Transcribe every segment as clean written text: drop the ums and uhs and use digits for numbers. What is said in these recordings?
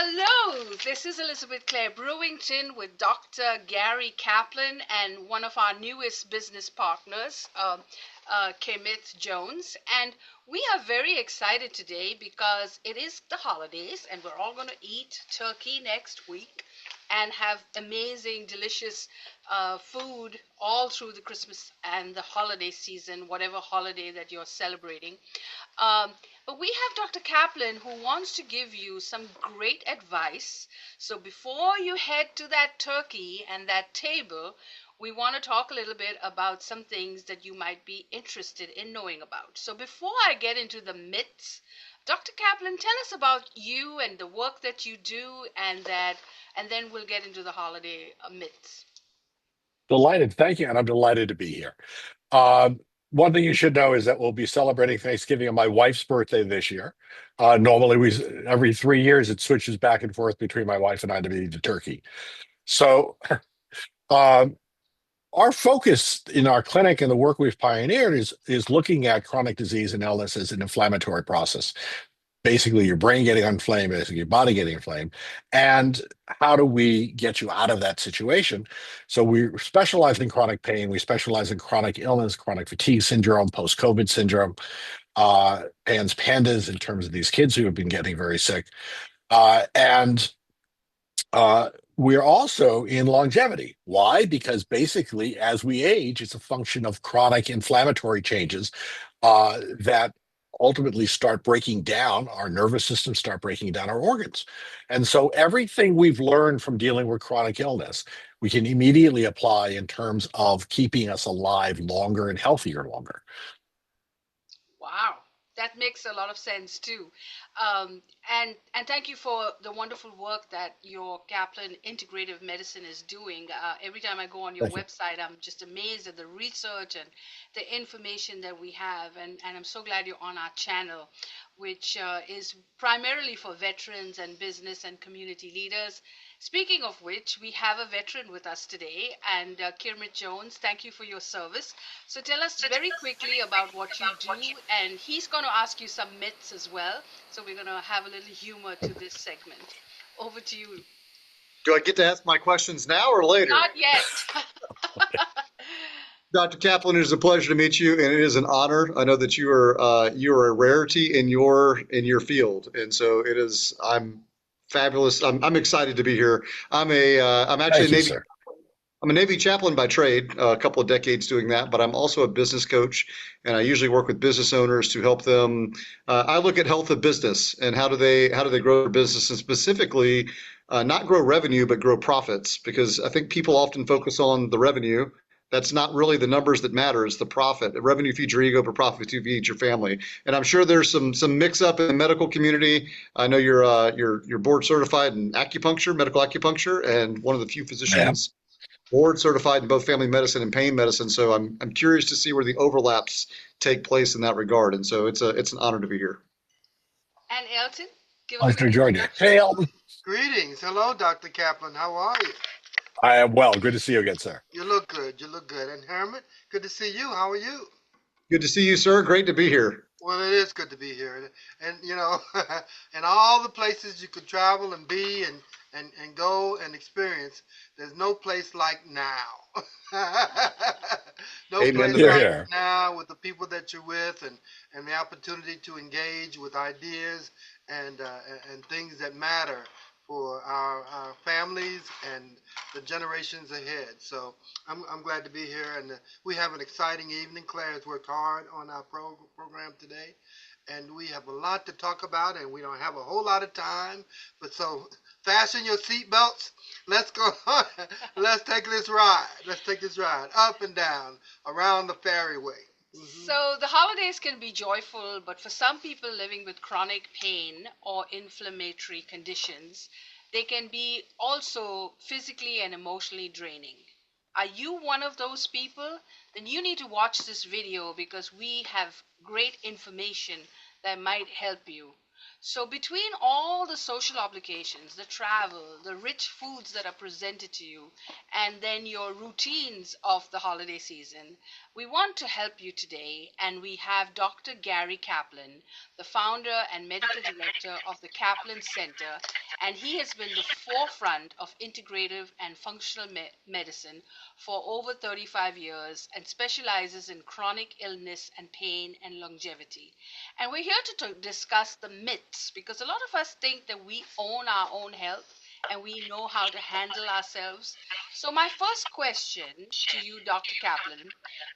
Hello, this is Elizabeth Clare Brewington with Dr. Gary Kaplan and one of our newest business partners, Kermit Jones. And we are very excited today because it is the holidays and we're all going to eat turkey next week and have amazing, delicious food all through the Christmas and the holiday season, whatever holiday that you're celebrating. Um, but we have Dr. Kaplan who wants to give you some great advice. So before you head to that turkey and that table, we want to talk a little bit about some things that you might be interested in knowing about. So before I get into the myths, Dr. Kaplan, tell us about you and the work that you do, and then we'll get into the holiday myths. Delighted. Thank you. And I'm delighted to be here. Um, One thing you should know is that we'll be celebrating Thanksgiving on my wife's birthday this year. Normally, every 3 years it switches back and forth between my wife and I to be the turkey. So, um, our focus in our clinic and the work we've pioneered is looking at chronic disease and illness as an inflammatory process. Basically, your brain getting inflamed, basically your body getting inflamed, and how do we get you out of that situation? So we specialize in chronic pain, we specialize in chronic illness, chronic fatigue syndrome, post-COVID syndrome, PANDAS in terms of these kids who have been getting very sick, and we're also in longevity. Why? Because basically, as we age, it's a function of chronic inflammatory changes that ultimately start breaking down our nervous system, start breaking down our organs. And so everything we've learned from dealing with chronic illness, we can immediately apply in terms of keeping us alive longer and healthier longer. Wow, that makes a lot of sense too. And thank you for the wonderful work that your Kaplan Integrative Medicine is doing. Every time I go on your Thank you. website, I'm just amazed at the research and the information that we have. And I'm so glad you're on our channel, which is primarily for veterans and business and community leaders. Speaking of which, we have a veteran with us today, and Kermit Jones, thank you for your service. So tell us very quickly about what you do, and he's going to ask you some myths as well. So we're going to have a little humor to this segment. Over to you. Do I get to ask my questions now or later? Not yet. Dr. Kaplan, it is a pleasure to meet you, and it is an honor. I know that you are a rarity in your field, and so it is. I'm fabulous. I'm excited to be here. I'm actually Thank you, sir. I'm a Navy chaplain by trade, a couple of decades doing that, but I'm also a business coach, and I usually work with business owners to help them. I look at health of business and how do they grow their business, and specifically not grow revenue but grow profits, because I think people often focus on the revenue. That's not really the numbers that matter. It's the profit. The revenue feeds your ego, but profit feeds your family. And I'm sure there's some mix up in the medical community. I know you're board certified in acupuncture, medical acupuncture, and one of the few Yeah. physicians board certified in both family medicine and pain medicine. So I'm curious to see where the overlaps take place in that regard. And so it's an honor to be here. And Elton, give us Nice an to join you. introduction. Hey, Elton. Greetings. Hello, Dr. Kaplan. How are you? I am well. Good to see you again, sir. You look good. You look good. And Hermit, good to see you. How are you? Good to see you, sir. Great to be here. Well, it is good to be here. And you know, and all the places you could travel and be and go and experience, there's no place like now. No Amen to place Here, that. like here. now with the people that you're with and the opportunity to engage with ideas and and things that matter for our families and the generations ahead. So I'm glad to be here, and we have an exciting evening. Claire has worked hard on our program today, and we have a lot to talk about, and we don't have a whole lot of time. But so fasten your seatbelts. Let's go. Let's take this ride. Let's take this ride up and down around the fairway. So the holidays can be joyful, but for some people living with chronic pain or inflammatory conditions, they can be also physically and emotionally draining. Are you one of those people? Then you need to watch this video because we have great information that might help you. So, between all the social obligations, the travel, the rich foods that are presented to you, and then your routines of the holiday season, we want to help you today. And we have Dr. Gary Kaplan, the founder and medical director of the Kaplan Center, and he has been the forefront of integrative and functional medicine for over 35 years and specializes in chronic illness and pain and longevity. And we're here to discuss the myths because a lot of us think that we own our own health and we know how to handle ourselves. So, my first question to you, Dr. Kaplan,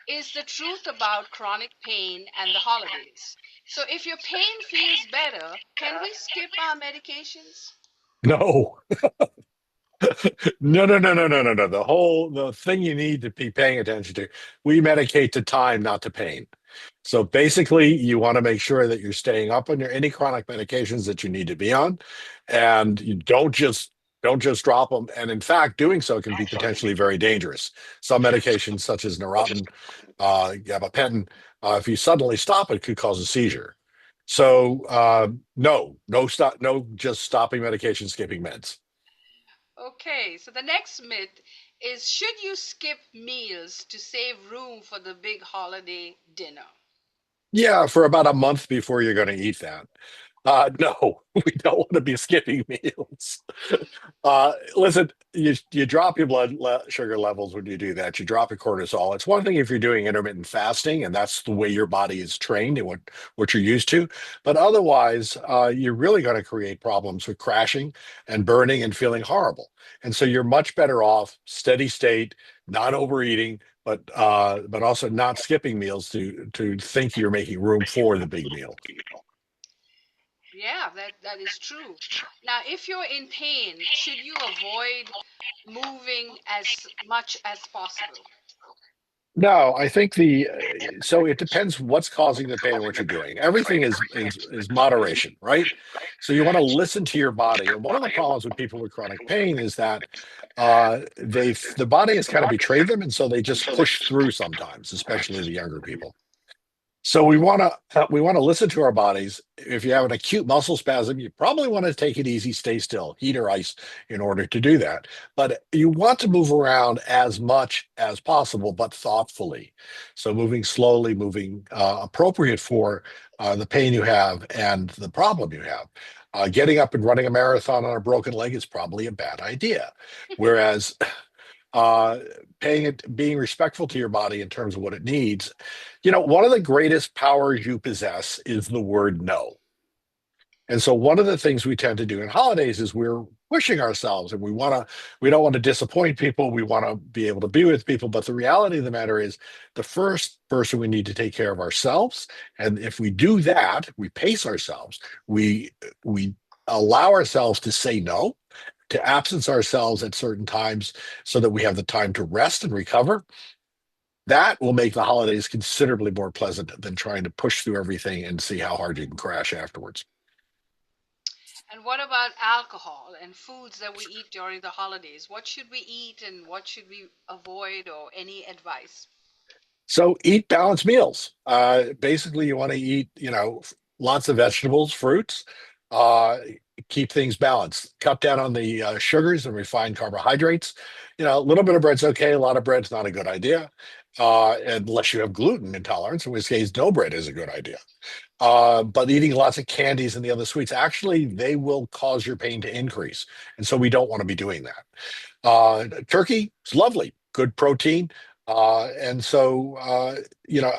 is the truth about chronic pain and the holidays. So, if your pain feels better, can we skip our medications? No, no, no, no, no, no, no, no. The thing you need to be paying attention to, we medicate to time, not to pain. So basically, you want to make sure that you're staying up on your any chronic medications that you need to be on, and you don't just drop them. And in fact, doing so can be potentially very dangerous. Some medications, such as Neurontin, gabapentin, if you suddenly stop it, could cause a seizure. So no, no stop, no, just stopping medication, skipping meds. Okay, so the next myth is should you skip meals to save room for the big holiday dinner? Yeah, for about a month before you're going to eat that. No, we don't want to be skipping meals. Listen, you drop your sugar levels when you do that. You drop your cortisol. It's one thing if you're doing intermittent fasting, and that's the way your body is trained and what you're used to. But otherwise, you're really going to create problems with crashing and burning and feeling horrible. And so you're much better off steady state, not overeating, but also not skipping meals to think you're making room for the big meal. Yeah, that is true. Now, if you're in pain, should you avoid moving as much as possible? No, I think so it depends what's causing the pain and what you're doing. Everything is moderation, right? So you want to listen to your body. And one of the problems with people with chronic pain is that the body has kind of betrayed them, and so they just push through sometimes, especially the younger people. So we want to listen to our bodies. If you have an acute muscle spasm, you probably want to take it easy, stay still, heat or ice in order to do that. But you want to move around as much as possible, but thoughtfully. So moving slowly, moving appropriate for the pain you have and the problem you have. Getting up and running a marathon on a broken leg is probably a bad idea. Whereas uh, being respectful to your body in terms of what it needs. One of the greatest powers you possess is the word no. And so one of the things we tend to do in holidays is we're pushing ourselves and we don't want to disappoint people. We want to be able to be with people. But the reality of the matter is the first person we need to take care of ourselves. And if we do that, we pace ourselves, we allow ourselves to say no, to absence ourselves at certain times so that we have the time to rest and recover. That will make the holidays considerably more pleasant than trying to push through everything and see how hard you can crash afterwards. And what about alcohol and foods that we eat during the holidays? What should we eat and what should we avoid, or any advice? So eat balanced meals. Basically, you want to eat, lots of vegetables, fruits. Uh, Keep things balanced. Cut down on the sugars and refined carbohydrates. A little bit of bread's okay. A lot of bread's not a good idea, unless you have gluten intolerance, in which case no bread is a good idea. But eating lots of candies and the other sweets, actually, they will cause your pain to increase. And so we don't want to be doing that. Turkey is lovely, good protein. And so,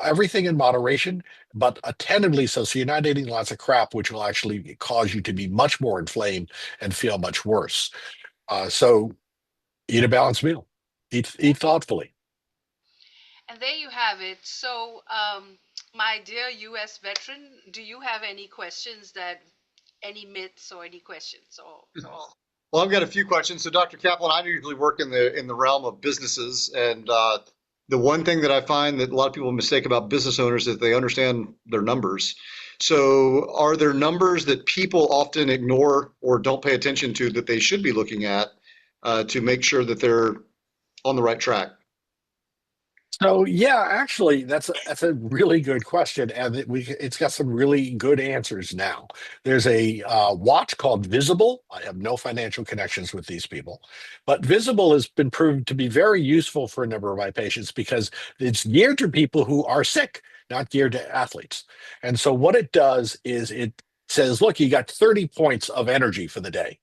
everything in moderation, but attentively so. So you're not eating lots of crap, which will actually cause you to be much more inflamed and feel much worse. So eat a balanced meal, eat thoughtfully. And there you have it. So, my dear US veteran, do you have any questions any myths or any questions? Well, I've got a few questions. So, Dr. Kaplan, I usually work in the realm of businesses, and the one thing that I find that a lot of people mistake about business owners is they understand their numbers. So, are there numbers that people often ignore or don't pay attention to that they should be looking at to make sure that they're on the right track? So yeah, actually, that's a really good question, and it's got some really good answers now. There's a watch called Visible. I have no financial connections with these people, but Visible has been proved to be very useful for a number of my patients because it's geared to people who are sick, not geared to athletes. And so what it does is it says, look, you got 30 points of energy for the day.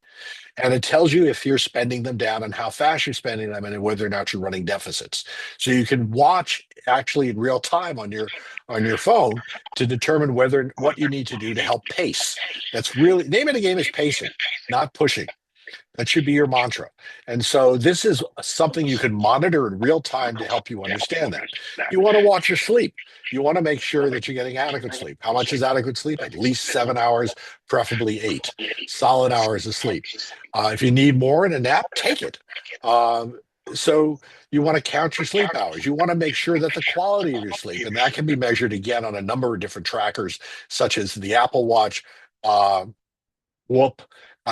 And it tells you if you're spending them down and how fast you're spending them and whether or not you're running deficits. So you can watch actually in real time on your phone to determine whether what you need to do to help pace. That's really name of the game is pacing, not pushing. That should be your mantra. And so this is something you can monitor in real time to help you understand that. You want to watch your sleep. You want to make sure that you're getting adequate sleep. How much is adequate sleep? At least 7 hours, preferably 8 solid hours of sleep. If you need more in a nap, take it. So you want to count your sleep hours. You want to make sure that the quality of your sleep, and that can be measured again on a number of different trackers, such as the Apple Watch, uh, Whoop.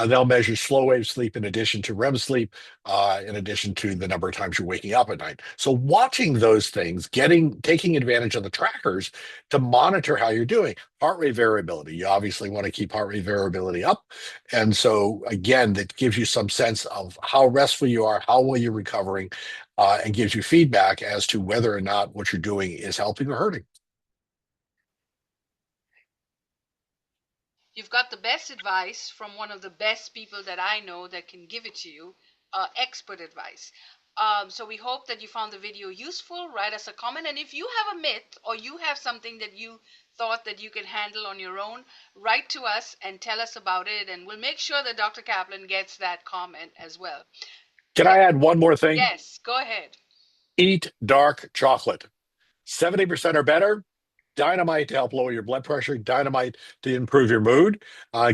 They'll measure slow wave sleep in addition to REM sleep, in addition to the number of times you're waking up at night. So watching those things, taking advantage of the trackers to monitor how you're doing. Heart rate variability. You obviously want to keep heart rate variability up. And so again, that gives you some sense of how restful you are, how well you're recovering, and gives you feedback as to whether or not what you're doing is helping or hurting. You've got the best advice from one of the best people that I know that can give it to you, expert advice. So we hope that you found the video useful. Write us a comment. And if you have a myth or you have something that you thought that you could handle on your own, write to us and tell us about it. And we'll make sure that Dr. Kaplan gets that comment as well. Can I add one more thing? Yes, go ahead. Eat dark chocolate. 70% or better. Dynamite to help lower your blood pressure, dynamite to improve your mood,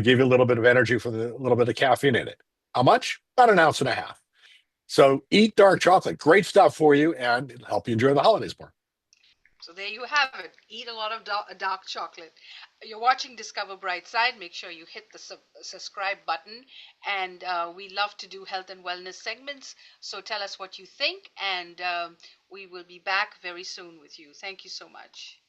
give you a little bit of energy for the little bit of caffeine in it. How much? About an ounce and a half. So eat dark chocolate. Great stuff for you and it'll help you enjoy the holidays more. So there you have it. Eat a lot of dark chocolate. You're watching Discover Brightside. Make sure you hit the subscribe button. And we love to do health and wellness segments. So tell us what you think. And we will be back very soon with you. Thank you so much.